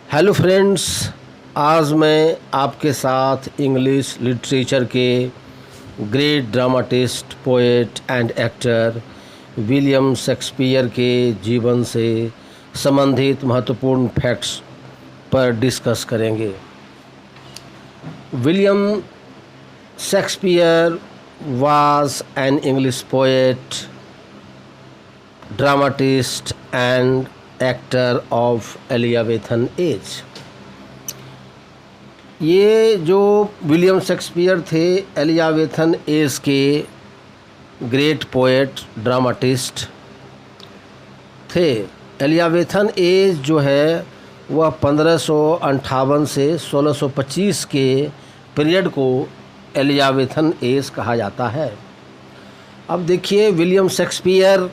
Hello friends, आज मैं आपके साथ इंग्लिश लिटरेचर के great dramatist, poet and actor William Shakespeare के जीवन से संबंधित महत्वपूर्ण फैक्ट्स पर डिस्कस करेंगे। William Shakespeare was an English poet, dramatist and actor of Elizabethan age। ये जो विलियम शेक्सपियर थे एलिजाबेथन एज के ग्रेट पोएट, ड्रामाटिस्ट थे। एलिजाबेथन एज जो है वह 1558 से 1625 के पीरियड को एलिजाबेथन एज कहा जाता है। अब देखिए, विलियम शेक्सपियर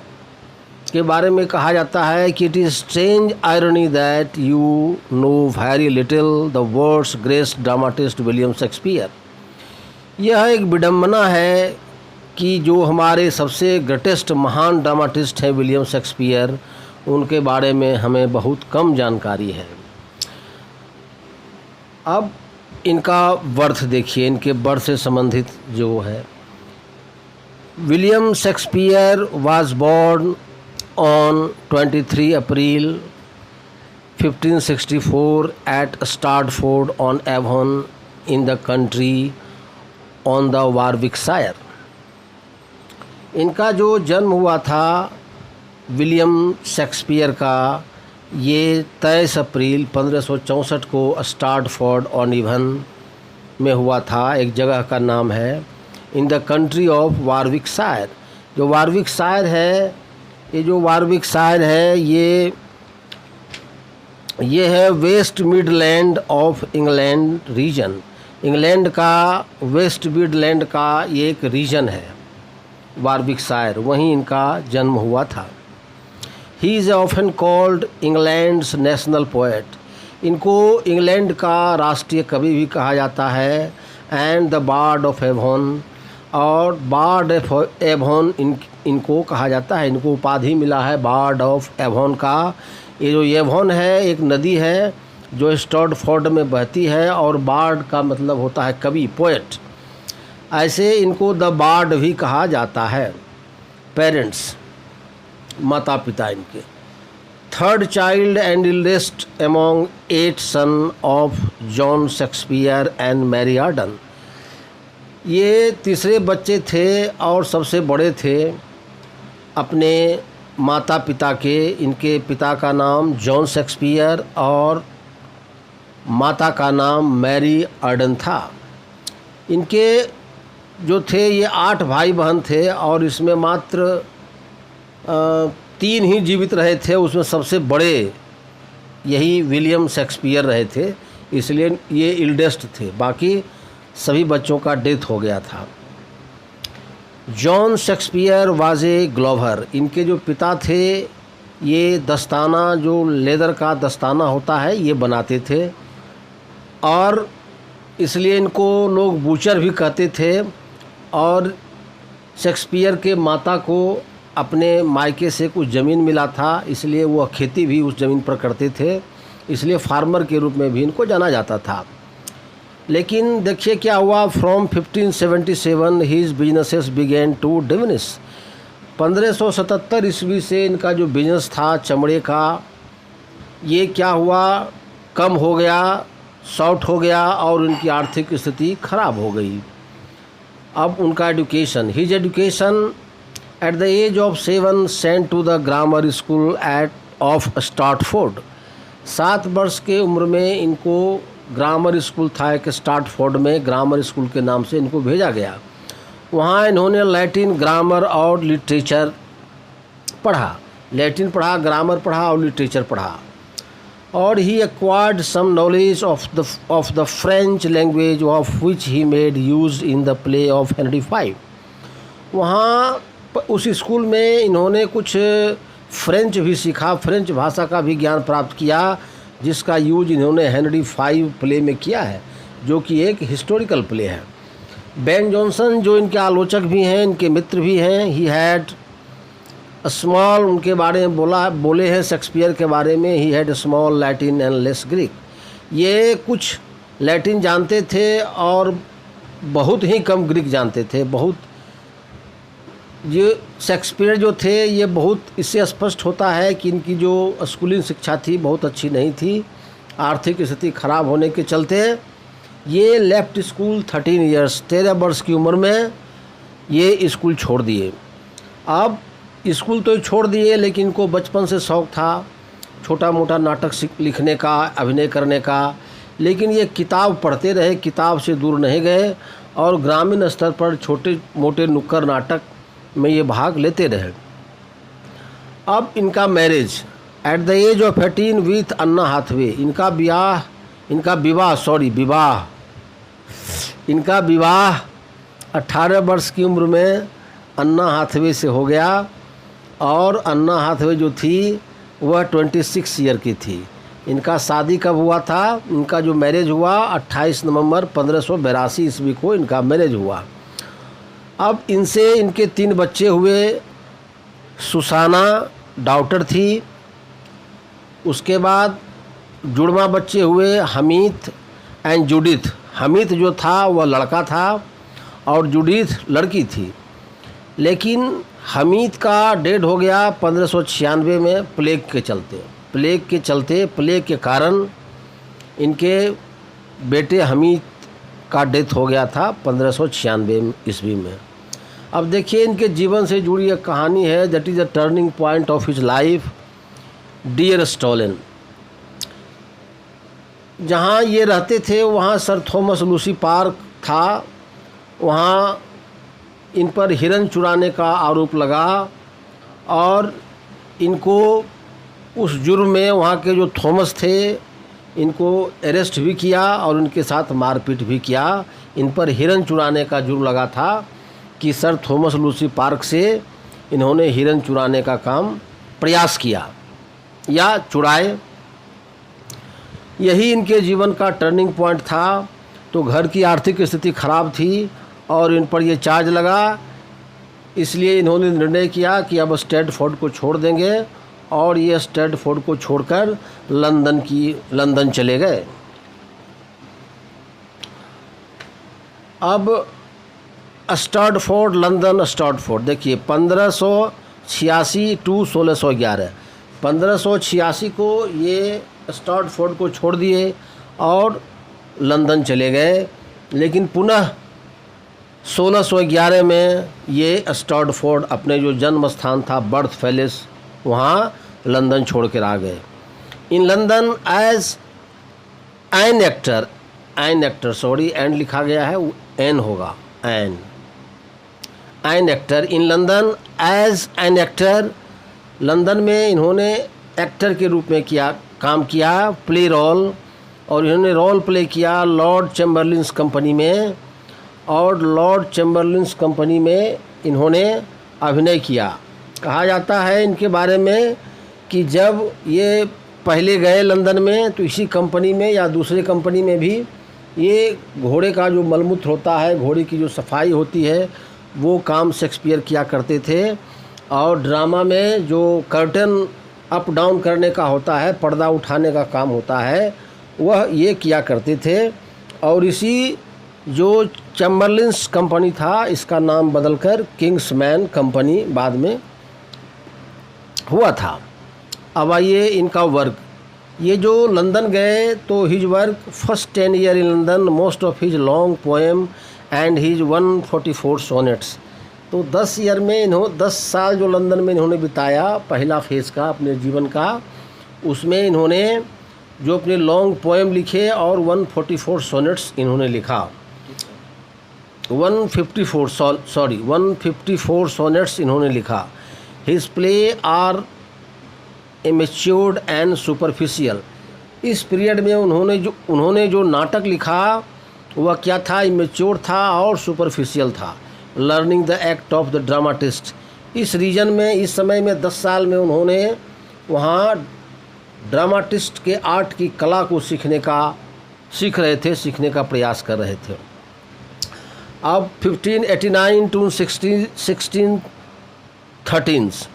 के बारे में कहा जाता है कि it is strange irony that you know very little the world's great dramatist William Shakespeare. यह एक विडम्बना है कि जो हमारे सबसे ग्रेटेस्ट महान ड्रामाटिस्ट हैं विलियम शेक्सपियर, उनके बारे में हमें बहुत कम जानकारी है। अब इनका बर्थ देखिए, इनके बर्थ से संबंधित जो है। William Shakespeare was born on 23 April 1564 at Stratford on Avon in the country on the Warwickshire. इनका जो जन्म हुआ था विलियम शेक्सपियर का, ये 23 अप्रैल 1564 को स्टार्टफोर्ड ऑन एवॉन में हुआ था। एक जगह का नाम है, in the country of Warwickshire. जो वारविकशायर है, ये जो वारविकशायर है ये है west midland of England region. England का वेस्ट मिडलैंड का ये एक रीजन है वारविकशायर, वहीं इनका जन्म हुआ था। He is often called England's national poet. इनको इंग्लैंड का राष्ट्रीय कवि भी कहा जाता है, and the bard of Avon, और बार्ड ऑफ एवॉन इनको कहा जाता है। इनको उपाधि मिला है बार्ड ऑफ एवॉन का। ये जो एवॉन है एक नदी है जो स्टार्टफोर्ड में बहती है, और बार्ड का मतलब होता है कवि, पोएट। ऐसे इनको द बार्ड भी कहा जाता है। पेरेंट्स, माता पिता इनके। Third child and eldest among 8 son of John Shakespeare and Mary Arden. ये तीसरे बच्चे थे और सबसे बड़े थे अपने माता पिता के। इनके पिता का नाम जॉन शेक्सपियर और माता का नाम मैरी आर्डन था। इनके जो थे ये 8 भाई बहन थे, और इसमें मात्र 3 ही जीवित रहे थे। उसमें सबसे बड़े यही विलियम शेक्सपियर रहे थे, इसलिए ये इल्डेस्ट थे। बाकी सभी बच्चों का डेथ हो गया था। John Shakespeare was a glover. इनके जो पिता थे ये दस्ताना, जो लेदर का दस्ताना होता है, ये बनाते थे, और इसलिए इनको लोग बूचर भी कहते थे। और शेक्सपियर के माता को अपने मायके से कुछ ज़मीन मिला था, इसलिए वह खेती भी उस ज़मीन पर करते थे, इसलिए फार्मर के रूप में भी इनको जाना जाता था। लेकिन देखिए क्या हुआ, from 1577 his businesses began to diminish. 1577 ईस्वी से इनका जो बिजनेस था चमड़े का, ये क्या हुआ, कम हो गया, शॉर्ट हो गया, और उनकी आर्थिक स्थिति खराब हो गई। अब उनका education, his education at the age of 7 sent to the grammar school of Stratford. 7 वर्ष के उम्र में इनको ग्रामर स्कूल था एक स्टार्टफोर्ड में, ग्रामर स्कूल के नाम से इनको भेजा गया। वहाँ इन्होंने लैटिन, ग्रामर और लिटरेचर पढ़ा। लैटिन पढ़ा, ग्रामर पढ़ा और लिटरेचर पढ़ा। और he acquired some knowledge of the French language of which he made use in the play of Henry V। वहाँ उस स्कूल में इन्होंने कुछ फ्रेंच भी सीखा, फ्रेंच भाषा का भी ज्ञान प्राप्त किया, जिसका यूज इन्होंने हेनरी V प्ले में किया है, जो कि एक हिस्टोरिकल प्ले है। बेन जॉनसन जो इनके आलोचक भी हैं, इनके मित्र भी हैं, ही हैड स्मॉल, उनके बारे में बोले हैं शेक्सपियर के बारे में, he had small Latin and less Greek. ये कुछ लैटिन जानते थे और बहुत ही कम ग्रीक जानते थे। बहुत ये शेक्सपियर जो थे ये बहुत, इससे स्पष्ट होता है कि इनकी जो स्कूलिंग शिक्षा थी बहुत अच्छी नहीं थी। आर्थिक स्थिति खराब होने के चलते ये लेफ्ट स्कूल 13 ईयर्स 13 वर्ष की उम्र में ये स्कूल छोड़ दिए। अब स्कूल तो छोड़ दिए, लेकिन इनको बचपन से शौक़ था छोटा मोटा नाटक लिखने का, अभिनय करने का। लेकिन ये किताब पढ़ते रहे, किताब से दूर नहीं गए और ग्रामीण स्तर पर छोटे मोटे नुक्कड़ नाटक में ये भाग लेते रहे। अब इनका marriage at the age of 18 with Anna Hathaway, इनका विवाह 18 वर्ष की उम्र में अन्ना हाथवे से हो गया। और अन्ना हाथवे जो थी वह 26 ईयर की थी। इनका शादी कब हुआ था? इनका जो मैरिज हुआ 28 नवंबर 1582 ईस्वी को इनका मैरिज हुआ। अब इनसे इनके 3 बच्चे हुए। सुसाना डॉटर थी, उसके बाद जुड़वा बच्चे हुए हमीद एंड जूडिथ। हमीद जो था वह लड़का था और जूडिथ लड़की थी। लेकिन हमीद का डेड हो गया 1596 में प्लेग के कारण इनके बेटे हमीद का डेथ हो गया था 1596 ईस्वी में। अब देखिए इनके जीवन से जुड़ी एक कहानी है, that is the turning point of his life, deer stolen. जहाँ ये रहते थे वहाँ सर थॉमस लूसी पार्क था। वहाँ इन पर हिरन चुराने का आरोप लगा और इनको उस जुर्म में वहाँ के जो थॉमस थे इनको अरेस्ट भी किया और उनके साथ मारपीट भी किया। इन पर हिरन चुराने का जुर्म लगा था कि सर थॉमस लूसी पार्क से इन्होंने हिरन चुराने का काम प्रयास किया या चुराए। यही इनके जीवन का टर्निंग पॉइंट था। तो घर की आर्थिक स्थिति खराब थी और इन पर ये चार्ज लगा, इसलिए इन्होंने निर्णय किया कि अब स्टैटफोर्ड को छोड़ देंगे और ये स्टैटफोर्ड को छोड़कर लंदन चले गए। अब स्टैटफोर्ड देखिए 1586 टू 1611, 1586 को ये स्टैटफोर्ड को छोड़ दिए और लंदन चले गए। लेकिन पुनः 1611 में ये स्टैटफोर्ड अपने जो जन्म स्थान था बर्थ पैलेस वहाँ लंदन छोड़ कर आ गए। In London as an actor, and लिखा गया है, एन होगा, an actor in London as an actor. London में इन्होंने एक्टर के रूप में काम किया, प्ले रोल, और इन्होंने रोल प्ले किया लॉर्ड चैम्बरलिन्स कंपनी में, और लॉर्ड चैम्बरलिन्स कंपनी में इन्होंने अभिनय किया। कहा जाता है इनके बारे में कि जब ये पहले गए लंदन में तो इसी कंपनी में या दूसरे कंपनी में भी ये घोड़े का जो मलमूत्र होता है, घोड़े की जो सफाई होती है, वो काम शेक्सपियर किया करते थे। और ड्रामा में जो कर्टन अप डाउन करने का होता है, पर्दा उठाने का काम होता है, वह ये किया करते थे। और इसी जो चैम्बरलिन्स कंपनी था इसका नाम बदलकर किंग्समैन कंपनी बाद में हुआ था। अब आइए इनका वर्क। ये जो लंदन गए तो his work first 10 year in London, most of his long poem and his 144 sonnets. तो 10 ईयर में 10 साल जो लंदन में इन्होंने बिताया पहला फेज़ का अपने जीवन का, उसमें इन्होंने जो अपने लॉन्ग पोएम लिखे और 144 सोनेट्स इन्होंने लिखा। 154 सोनेट्स इन्होंने लिखा। His play are immatured and superficial. इस पीरियड में उन्होंने जो नाटक लिखा वह क्या था? इमेच्योर था और सुपरफिशियल था। Learning the act of the dramatist. इस रीजन में, इस समय में 10 साल में उन्होंने वहाँ ड्रामाटिस्ट के आर्ट की कला को सीखने का प्रयास कर रहे थे। अब 1589 टू 1613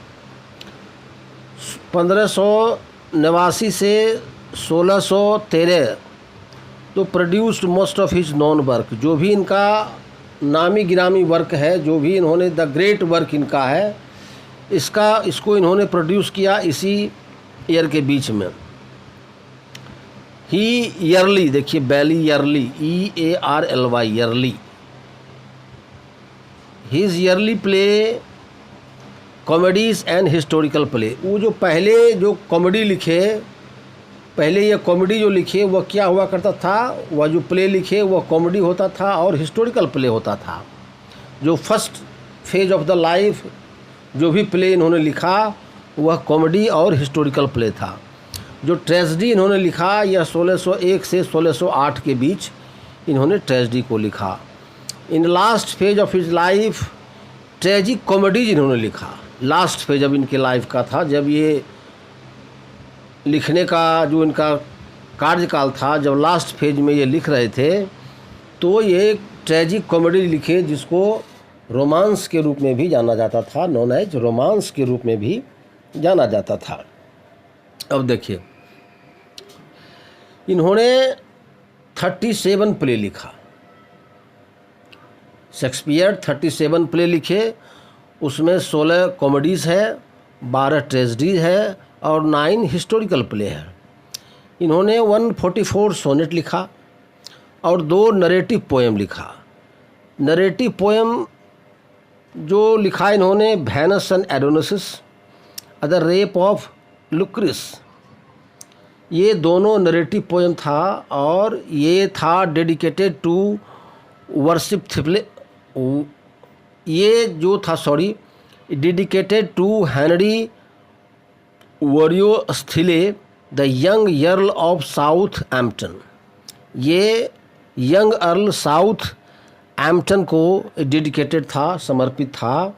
1589 से 1613 तो produced most of his non work, जो भी इनका नामी गिरामी वर्क है, जो भी इन्होंने द ग्रेट वर्क इनका है, इसको इन्होंने प्रोड्यूस किया इसी ईयर के बीच में। ही ईयरली, देखिए बैली early, EARLY early, his early play comedies and historical play. वो जो पहले जो कॉमेडी लिखे, पहले ये कॉमेडी जो लिखे वह क्या हुआ करता था, वह जो प्ले लिखे वह कॉमेडी होता था और हिस्टोरिकल प्ले होता था। जो first phase of the life जो भी प्ले इन्होंने लिखा वह कॉमेडी और हिस्टोरिकल प्ले था। जो ट्रेजेडी इन्होंने लिखा यह 1601 से 1608 के बीच इन्होंने ट्रेजेडी को लिखा। In last phase of his life tragic comedies इन्होंने लिखा। लास्ट फेज अब इनके लाइफ का था, जब ये लिखने का जो इनका कार्यकाल था, जब लास्ट फेज में ये लिख रहे थे, तो ये ट्रेजिक कॉमेडी लिखे जिसको रोमांस के रूप में भी जाना जाता था, नॉन एज रोमांस के रूप में भी जाना जाता था। अब देखिए इन्होंने 37 प्ले लिखा। शेक्सपियर 37 प्ले लिखे, उसमें 16 कॉमेडीज़ है, 12 ट्रेजेडीज है और 9 हिस्टोरिकल प्ले है। इन्होंने 144 सोनेट लिखा और 2 नरेटिव पोएम लिखा। नरेटिव पोएम जो लिखा इन्होंने Venus and Adonis, the rape of Lucrece, ये दोनों नरेटिव पोएम था और ये था डेडिकेटेड टू वर्शिप थिप्ले, ये जो था dedicated to Henry Wriothesley the young earl of Southampton. ये यंग अर्ल साउथ एम्पटन को डेडिकेटेड था, समर्पित था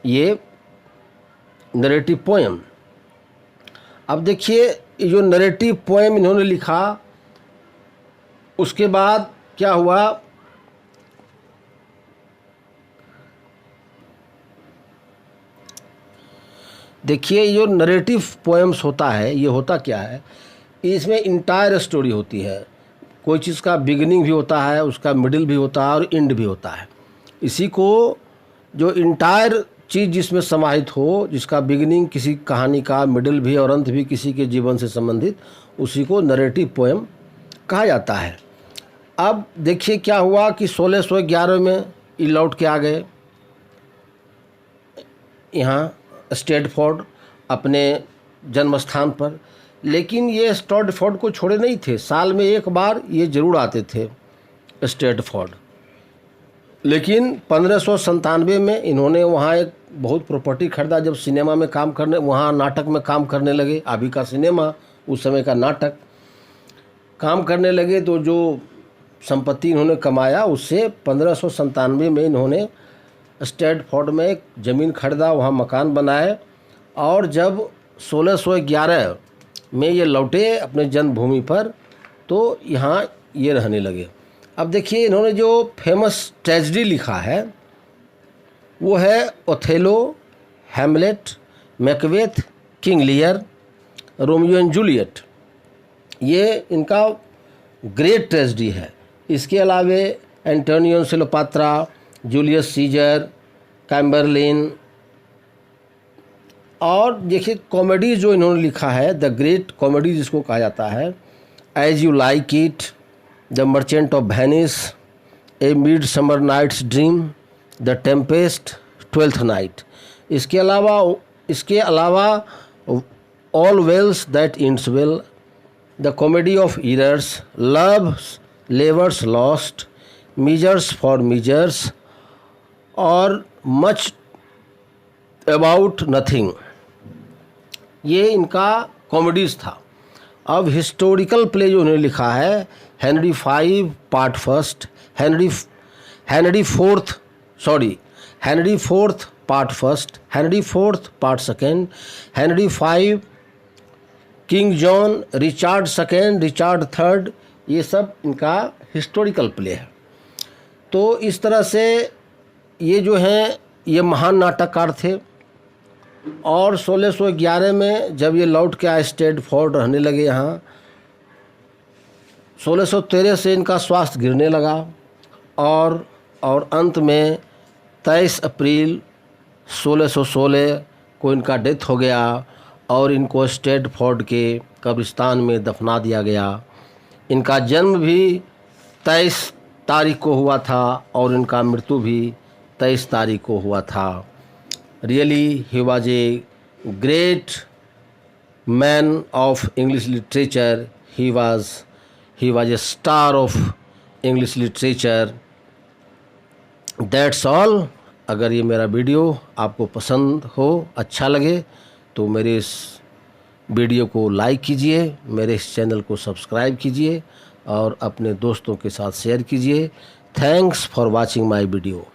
ये नरेटिव पोएम। अब देखिए जो नरेटिव पोएम इन्होंने लिखा, उसके बाद क्या हुआ, देखिए जो नरेटिव पोएम्स होता है ये होता क्या है, इसमें इंटायर स्टोरी होती है। कोई चीज़ का बिगिनिंग भी होता है, उसका मिडिल भी होता है और एंड भी होता है। इसी को जो इंटायर चीज़ जिसमें समाहित हो, जिसका बिगिनिंग किसी कहानी का, मिडिल भी और अंत भी किसी के जीवन से संबंधित, उसी को नरेटिव पोएम कहा जाता है। अब देखिए क्या हुआ कि 1611 में ये लौट के आ गए यहाँ स्टेडफोर्ड अपने जन्म स्थान पर, लेकिन ये स्टेडफोर्ड को छोड़े नहीं थे। साल में एक बार ये ज़रूर आते थे स्टेडफोर्ड। लेकिन 1597 में इन्होंने वहाँ एक बहुत प्रॉपर्टी खरीदा। जब सिनेमा में काम करने, वहाँ नाटक में काम करने लगे, अभी का सिनेमा उस समय का नाटक काम करने लगे, तो जो संपत्ति इन्होंने कमाया उससे 1597 में इन्होंने स्टेडफोर्ड में एक ज़मीन खरीदा, वहाँ मकान बनाए और जब 1611 में ये लौटे अपने जन्मभूमि पर तो यहाँ ये रहने लगे। अब देखिए इन्होंने जो फेमस ट्रेजेडी लिखा है वो है Othello, Hamlet, Macbeth, King Lear, Romeo and Juliet. ये इनका ग्रेट ट्रेजेडी है। इसके अलावे एंटोनियो क्लियोपात्रा, जूलियस सीजर, कैम्बरलिन, और देखिए कॉमेडी जो इन्होंने लिखा है, द ग्रेट कॉमेडी जिसको कहा जाता है, as you like it, the merchant of Venice, a midsummer night's dream, the tempest, twelfth night. इसके अलावा all's well that ends well, the comedy of errors, love labour's lost, measure for measure और much about nothing. ये इनका comedies था। अब historical play जो उन्होंने लिखा है, Henry V part first, Henry fourth part first, Henry fourth part second, Henry V, king John, Richard second, Richard third, ये सब इनका हिस्टोरिकल प्ले है। तो इस तरह से ये जो हैं ये महान नाटककार थे। और 1611 में जब ये लौट के आए स्टेडफोर्ड रहने लगे यहाँ, 1613 से इनका स्वास्थ्य गिरने लगा और अंत में 23 अप्रैल 1616 को इनका डेथ हो गया और इनको स्टेटफोर्ड के कब्रिस्तान में दफना दिया गया। इनका जन्म भी 23 तारीख को हुआ था और इनका मृत्यु भी 23 तारीख को हुआ था। Really he was a great man of English literature. He was a star of English literature. That's all. अगर ये मेरा वीडियो आपको पसंद हो, अच्छा लगे, तो मेरे इस वीडियो को लाइक कीजिए, मेरे इस चैनल को सब्सक्राइब कीजिए और अपने दोस्तों के साथ शेयर कीजिए। Thanks for watching my video.